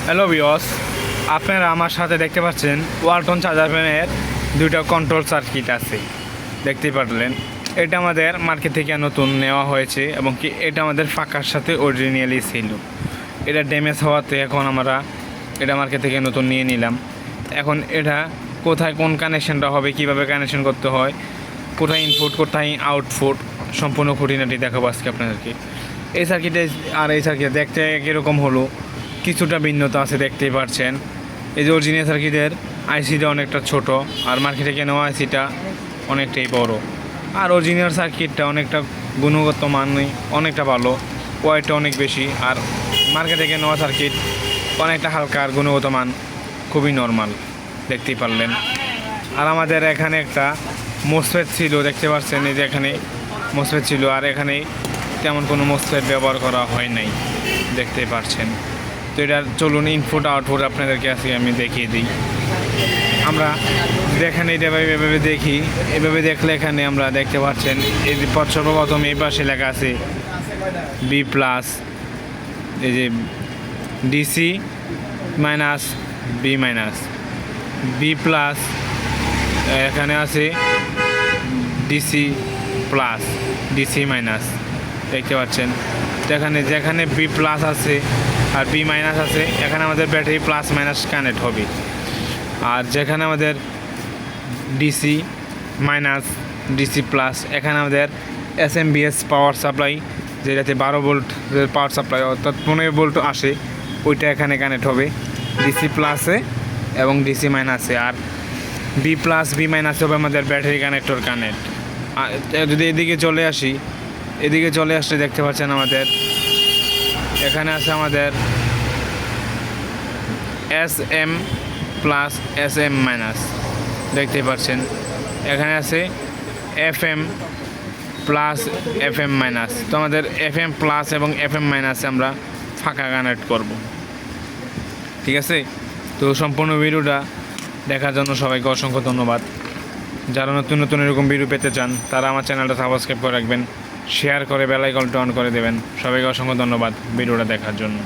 Hello viewers, আপনারা আমার সাথে দেখতে পাচ্ছেন ওয়ালটন চার্জার ফ্যানের দুইটা কন্ট্রোল সার্কিট আছে। দেখতেই পারলেন, এটা আমাদের মার্কেট থেকে নতুন নেওয়া হয়েছে এবং কি এটা আমাদের ফাঁকার সাথে অরিজিনালি ছিল। এটা ড্যামেজ হওয়াতে এখন আমরা এটা মার্কেট থেকে নতুন নিয়ে নিলাম। এখন এটা কোথায় কোন কানেকশনটা হবে, কিভাবে কানেকশন করতে হয়, কোথায় ইনপুট কোথায় আউটপুট, সম্পূর্ণ খুঁটিনাটি দেখাবো আজকে আপনাদেরকে। এই সার্কিটে আর এই সার্কিট দেখতে কীরকম হলো, কিছুটা ভিন্নতা আছে, দেখতেই পাচ্ছেন। এই যে অরিজিনাল সার্কিটের আইসিটা অনেকটা ছোট, আর মার্কেটে কেনা আইসিটা অনেকটাই বড়। আর অরিজিনাল সার্কিটটা অনেকটা গুণগত মান অনেকটা ভালো, ওয়েটটা অনেক বেশি। আর মার্কেটে কেনা সার্কিট অনেকটা হালকা, আর গুণগত মান খুবই নর্মাল, দেখতেই পারলেন। আর আমাদের এখানে একটা মোসফেট ছিল, দেখতে পাচ্ছেন। এই যে এখানে মোসফেট ছিল, আর এখানে তেমন কোনো মোসফেট ব্যবহার করা হয় নাই, দেখতেই পাচ্ছেন। তো এটা চলুন ইনপুট আউটপুট আপনাদেরকে আজকে আমি দেখিয়ে দিই। আমরা এখানে এটা এভাবে দেখি, এভাবে দেখলে এখানে আমরা দেখতে পাচ্ছেন এই যে সর্বপ্রথম এই পাশে লেখা আছে বি প্লাস, এই যে DC minus B minus, B plus, এখানে আছে ডিসি প্লাস, ডিসি মাইনাস, দেখতে পাচ্ছেন। যেখানে যেখানে বি প্লাস আছে আর বি মাইনাস আছে, এখানে আমাদের ব্যাটারি প্লাস মাইনাস কানেক্ট হবে। আর যেখানে আমাদের ডিসি মাইনাস ডিসি প্লাস, এখানে আমাদের এসএমবিএস পাওয়ার সাপ্লাই, যেটাতে 12 ভোল্ট পাওয়ার সাপ্লাই অর্থাৎ 15 ভোল্ট আসে, ওইটা এখানে কানেক্ট হবে ডিসি প্লাসে এবং ডিসি মাইনাসে। আর বি প্লাস বি মাইনাসে হবে আমাদের ব্যাটারি কানেক্টর কানেক্ট। আর যদি এদিকে চলে আসি, এদিকে চলে আসলে দেখতে পাচ্ছেন আমাদের এখানে আছে আমাদের S M plus S M minus, দেখতে পাচ্ছেন। এখানে আছে F M plus F M minus. তো আমাদের এফ এম প্লাস এবং এফ এম মাইনাসে আমরা ফাঁকা কানেক্ট করব, ঠিক আছে। তো সম্পূর্ণ ভিডিওটা দেখার জন্য সবাইকে অসংখ্য ধন্যবাদ। যারা নতুন নতুন এরকম ভিডিও পেতে চান তারা আমার চ্যানেলটা সাবস্ক্রাইব করে রাখবেন, শেয়ার করে বেল আইকনটা অন করে দেবেন। সবাইকে অসংখ্য ধন্যবাদ ভিডিওটা দেখার জন্য।